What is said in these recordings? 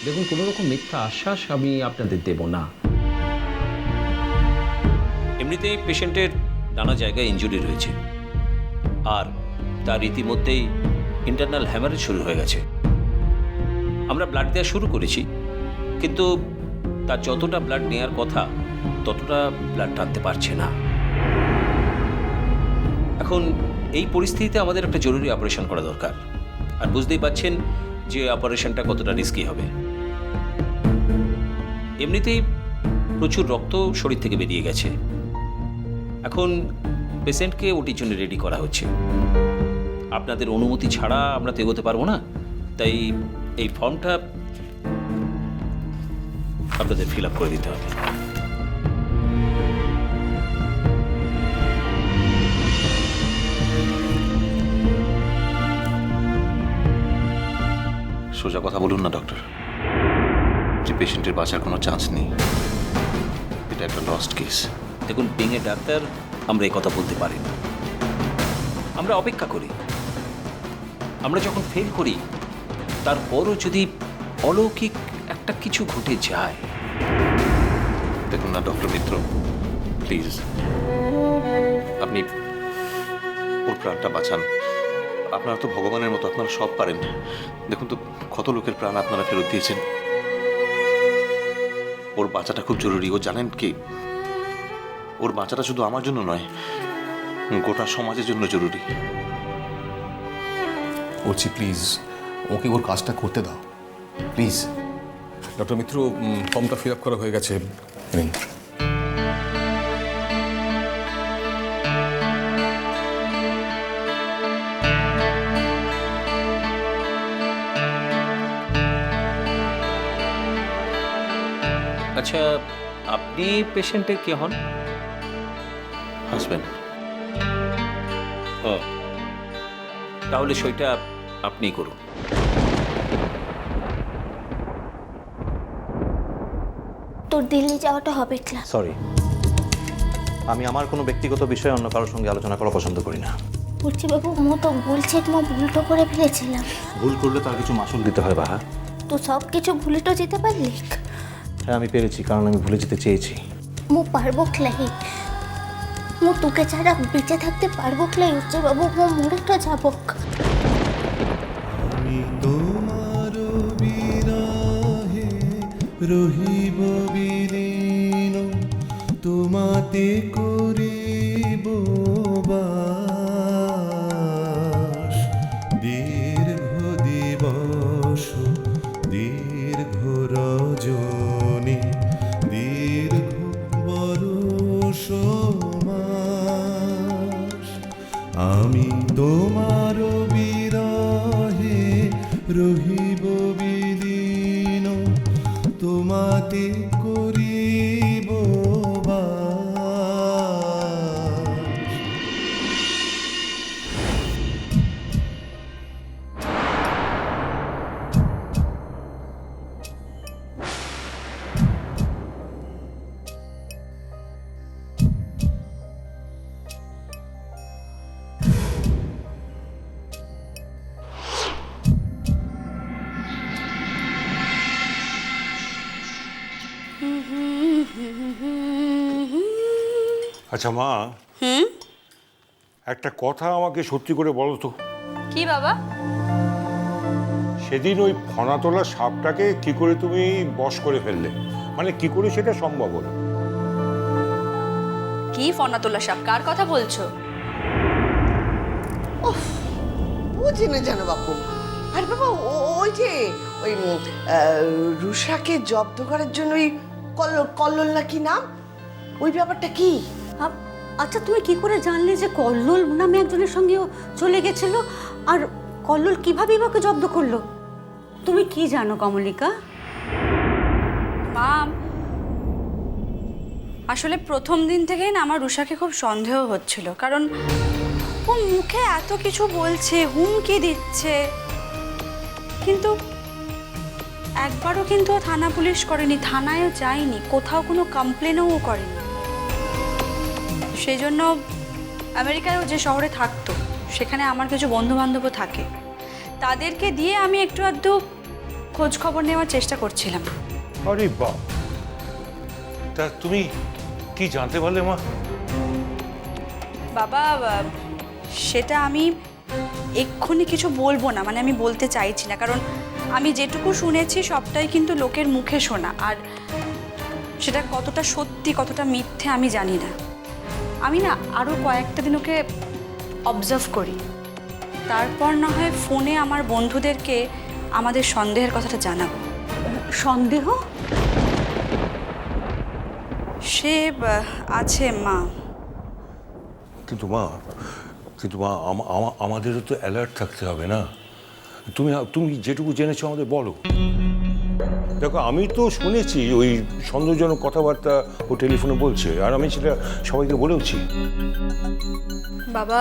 দেখুন, কোনো রকম মিথ্যা আশ্বাস আমি আপনাদের দেব না। এমনিতেই পেশেন্টের নানা জায়গায় ইনজুরি রয়েছে, আর তার রীতিমধ্যেই ইন্টারনাল হ্যামারেজ শুরু হয়ে গেছে। আমরা ব্লাড দেওয়া শুরু করেছি, কিন্তু তার যতটা ব্লাড নেওয়ার কথা ততটা ব্লাড টানতে পারছে না। এখন এই পরিস্থিতিতে আমাদের একটা জরুরি অপারেশন করা দরকার, আর বুঝতেই পারছেন যে অপারেশনটা কতটা রিস্কি হবে। এমনিতেই প্রচুর রক্ত শরীর থেকে বেরিয়ে গেছে। এখন পেশেন্টকে ওটির জন্য রেডি করা হচ্ছে। আপনাদের অনুমতি ছাড়া আমরা তো এগোতে পারবো না, তাই এই ফর্মটা আপনাদের ফিল আপ করে দিতে হবে। সোজা কথা বলুন না ডক্টর, যে পেশেন্টের বাঁচার কোনো চান্স নেই, এটা একটা লস্ট কেস। দেখুন, বিং এ ডাক্তার আমরা এই কথা বলতে পারি না। আমরা অপেক্ষা করি। আমরা যখন ফেল করি, তারপরও যদি অলৌকিক একটা কিছু ঘটে যায়। দেখুন না ডক্টর মিত্র, প্লিজ আপনি ওর প্রাণটা বাঁচান। আপনারা তো ভগবানের মতো, আপনারা সব পারেন। দেখুন তো কত লোকের প্রাণ আপনারা ফেরত দিয়েছেন। ওর বাঁচাটা খুব জরুরি। ও জানেন কি, ওর বাঁচাটা শুধু আমার জন্য নয়, গোটা সমাজের জন্য জরুরি। বলছি প্লিজ ওকে ওর কাজটা করতে দাও প্লিজ। ডক্টর মিত্র, ফর্মটা ফিল আপ করা হয়ে গেছে। নিন। আচ্ছা, আপনি পেশেন্টের কে হন? হাজবেন্ড। ও, তাহলে সইটা আপনিই করুন। তোর দিল্লি যাওয়াটা হবে ক্লাস। সরি, আমি আমার কোনো ব্যক্তিগত বিষয়ে অন্য কারোর সঙ্গে আলোচনা করা পছন্দ করি না। বলছি বাবু, মো তো বলছে তোমার ভুলটো করে ফেলেছিলাম। ভুল করলে তার কিছু মাসুল দিতে হয় বাহা। তো সব কিছু ভুলেটো যেতে পারলি? হ্যাঁ আমি পেরেছি, কারণ আমি ভুলে যেতে চেয়েছি। মো পারবো ক্লাই, মো তোকে ছাড়া বেঁচে থাকতে পারবো ক্লাই। হচ্ছে বাবু, মো মরে তো যাবো। আমি তোমার বিরহে রহিব বিলীন, তোমাতে করিব বাস। দীর্ঘ দিবস দীর্ঘ রজনী দীর্ঘ বরষ মাস। আমি তোমার বিরহে রহিব বিলীন, তোমাতে করিব বাস। আচ্ছা মা, একটা কথা আমাকে সত্যি করে বলো তো, কি বাবা? সেদিন ওই ফনাতলা সাপটাকে কি করে তুমি বশ করে ফেললে? মানে কি করে সেটা সম্ভব হলো? কি ফনাতোলা সাপ? কার কথা বলছো? বুঝি না জানো বাপু। আর বাবা ওই যে ওই রুষাকে জব্দ করার জন্য ওই কল্লোল না কি নাম, ওই ব্যাপারটা কি? আচ্ছা, তুমি কি করে জানলে যে কল্লোল নামে একজনের সঙ্গে ও চলে গেছিল? আর কল্লোল কিভাবে ওকে জব্দ করলো? তুমি কি জানো কমলিকা? মা, আসলে প্রথম দিন থেকেই না আমার রুষাকে খুব সন্দেহ হচ্ছিল, কারণ ও মুখে এত কিছু বলছে, হুমকি দিচ্ছে, কিন্তু একবারও কিন্তু ও থানা পুলিশ করেনি, থানায়ও যায়নি, কোথাও কোনো কমপ্লেনও করেনি। সেই জন্য আমেরিকায় ও যে শহরে থাকতো, সেখানে আমার কিছু বন্ধু বান্ধবও থাকে, তাদেরকে দিয়ে আমি একটু আধটু খোঁজ খবর নেওয়ার চেষ্টা করছিলাম। আরে বাপ, তা তুমি কি জানতে পারলে মা? বাবা, সেটা আমি এক্ষুনি কিছু বলবো না, মানে আমি বলতে চাইছি না, কারণ আমি যেটুকু শুনেছি সবটাই কিন্তু লোকের মুখে শোনা, আর সেটা কতটা সত্যি কতটা মিথ্যে আমি জানি না। আমি না আরও কয়েকটা দিন ওকে অবজার্ভ করি, তারপর না হয় ফোনে আমার বন্ধুদেরকে আমাদের সন্দেহের কথাটা জানাবো। সন্দেহ? সে আছে মা। কিন্তু মা আমাদেরও তো অ্যালার্ট থাকতে হবে না? তুমি যেটুকু জেনেছো আমাদের বলো। দেখো, আমি তো শুনেছি ওই সন্দেহজনক কথাবার্তা ও টেলিফোনে বলছে, আর আমি সেটা সবাইকে বলেওছি। বাবা,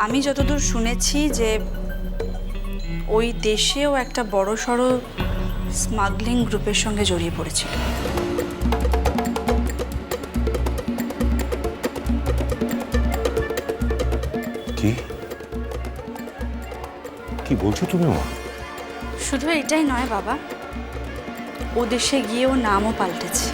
আমি যতদূর শুনেছি যে ওই দেশেও একটা বড়সড় স্মাগলিং গ্রুপের সঙ্গে জড়িয়ে পড়েছিল। কি বলছো তুমি মা? শুধু এটাই নয় বাবা, ও দেশে গিয়েও নামও পাল্টেছে।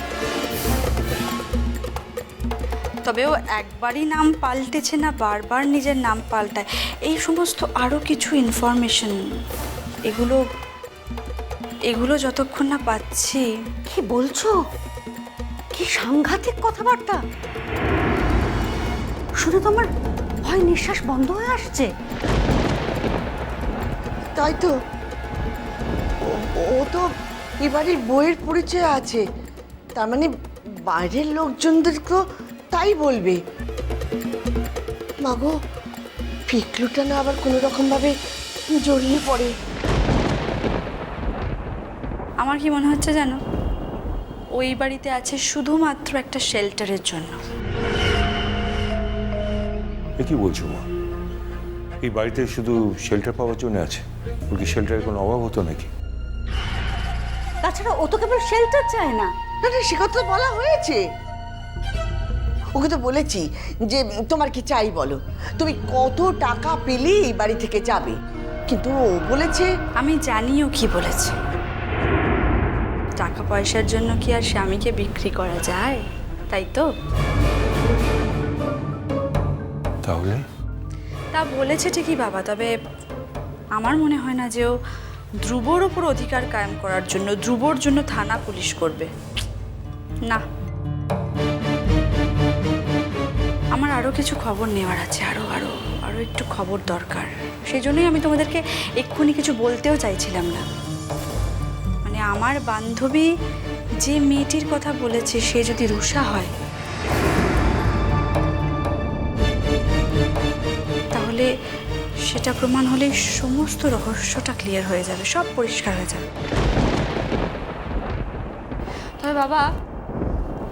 তবে ও একবারই নাম পাল্টেছে না, বারবার নিজের নাম পাল্টায়। এই সমস্ত আরও কিছু ইনফরমেশন, এগুলো যতক্ষণ না পাচ্ছি। কি বলছো? কি সাংঘাতিক কথাবার্তা! শুনে তো আমার ভয় নিঃশ্বাস বন্ধ হয়ে আসছে। তাই তো, ও তো এবারে বইয়ের পরিচয় আছে, তার মানে বাইরের লোকজনদেরকেও তাই বলবে। মাগো, পিকলুটা না আবার কোনো রকমভাবে জড়িয়ে পড়ে। আমার কি মনে হচ্ছে জানো, ওই বাড়িতে আছে শুধুমাত্র একটা শেল্টারের জন্য। এ কি বলছো মা? এই বাড়িতে শুধু শেল্টার পাওয়ার জন্য আছে? ওর কি শেল্টারের কোনো অভাব হতো নাকি? তাছাড়া ও তো কেবল শেল্টার চায় না। না না, সে কথা বলা হয়েছে। ওকে তো বলেছি যে তোমার কি চাই বলো, তুমি কত টাকা পেলে এই বাড়ি থেকে যাবে, কিন্তু ও বলেছে। আমি জানিও কি বলেছে। টাকা পয়সার জন্য কি আর স্বামীকে বিক্রি করা যায়? তাই তো। তাহলে তা বলেছে ঠিকই বাবা, তবে আমার মনে হয় না যে ও ধ্রুবর ওপর অধিকার কায়েম করার জন্য ধ্রুবর জন্য থানা পুলিশ করবে। না, আমার আরও কিছু খবর নেওয়ার আছে, আরও একটু খবর দরকার। সেই জন্যই আমি তোমাদেরকে এক্ষুনি কিছু বলতেও চাইছিলাম না। মানে আমার বান্ধবী যে মেয়েটির কথা বলেছে সে যদি রুষা হয়, তাহলে সেটা প্রমাণ হলেই সমস্ত রহস্যটা ক্লিয়ার হয়ে যাবে, সব পরিষ্কার হয়ে যাবে। তবে বাবা,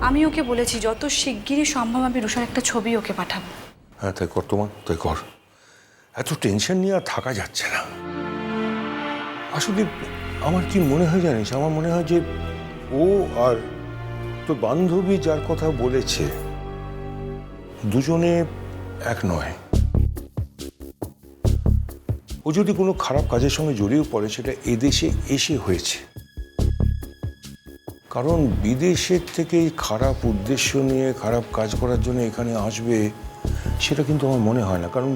আমি ওকে বলেছি যত শিগগিরই সম্ভব আমি রুষার একটা ছবি ওকে পাঠাবো। হ্যাঁ, তাই কর তোমার, তাই কর। এত টেনশন নিয়ে আর থাকা যাচ্ছে না। আসলে আমার কি মনে হয় জানিস, আমার মনে হয় যে ও আর তোর বান্ধবী যার কথা বলেছে দুজনে এক নয়। ও যদি কোনো খারাপ কাজের সঙ্গে জড়িয়ে পড়ে সেটা এদেশে এসে হয়েছে, কারণ বিদেশের থেকে খারাপ উদ্দেশ্য নিয়ে খারাপ কাজ করার জন্য এখানে আসবে সেটা কিন্তু আমার মনে হয় না। কারণ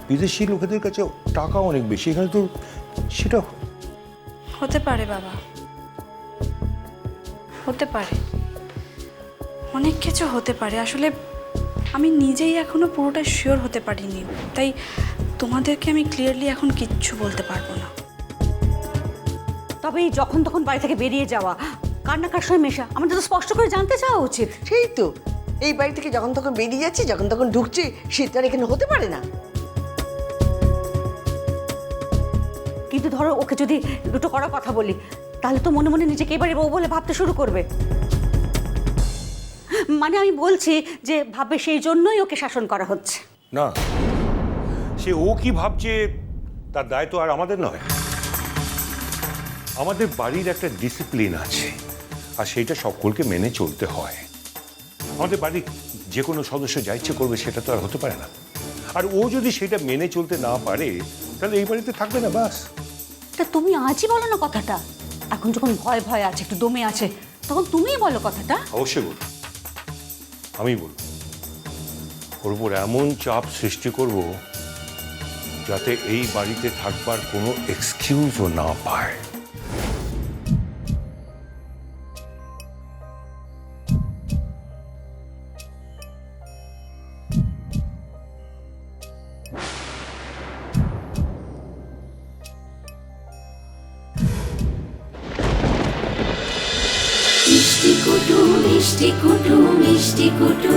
বিদেশি লোকেদের কাছে টাকা অনেক বেশি, এখানে তো সেটা হতে পারে বাবা, হতে পারে, অনেক কিছু হতে পারে। আসলে আমি নিজেই এখনো পুরোটা শিওর হতে পারিনি, তাই তোমাদেরকে আমি ক্লিয়ারলি এখন কিচ্ছু বলতে পারবো না। তবে এই যখন তখন বাড়ি থেকে বেরিয়ে যাওয়া, কার না কার সঙ্গে মেশা, আমাদের তো স্পষ্ট করে জানতে চাওয়া উচিত। সেই তো, এই বাড়ি থেকে যখন তখন বেরিয়ে যাচ্ছে, যখন তখন ঢুকছে, সেটা আর এখানে হতে পারে না। কিন্তু ধরো ওকে যদি দুটো কড়া কথা বলি, তাহলে তো মনে মনে নিজেকে এবারে বউ বলে ভাবতে শুরু করবে। মানে আমি বলছি যে ভাবে সেই জন্যই ওকে শাসন করা হচ্ছে। না, সে ও কি ভাবছে তার দায় তো আর আমাদের নয়। আমাদের বাড়ির একটা ডিসিপ্লিন আছে, আর সেইটা সকলকে মেনে চলতে হয়। আমাদের বাড়ির যে কোনো সদস্য যা ইচ্ছে করবে সেটা তো আর হতে পারে না। আর ও যদি সেটা মেনে চলতে না পারে তাহলে এই বাড়িতে থাকবে না, বাস। তা তুমি আজই বলো না কথাটা। এখন যখন ভয় ভয় আছে, একটু দমে আছে, তখন তুমিই বলো কথাটা। অবশ্যই বলবো, আমি বলবো। ওর উপর এমন চাপ সৃষ্টি করব যাতে এই বাড়িতে থাকবার কোনো এক্সকিউজও না পায়। মিষ্টি কুটু মিষ্টি কুটু মিষ্টি কুটু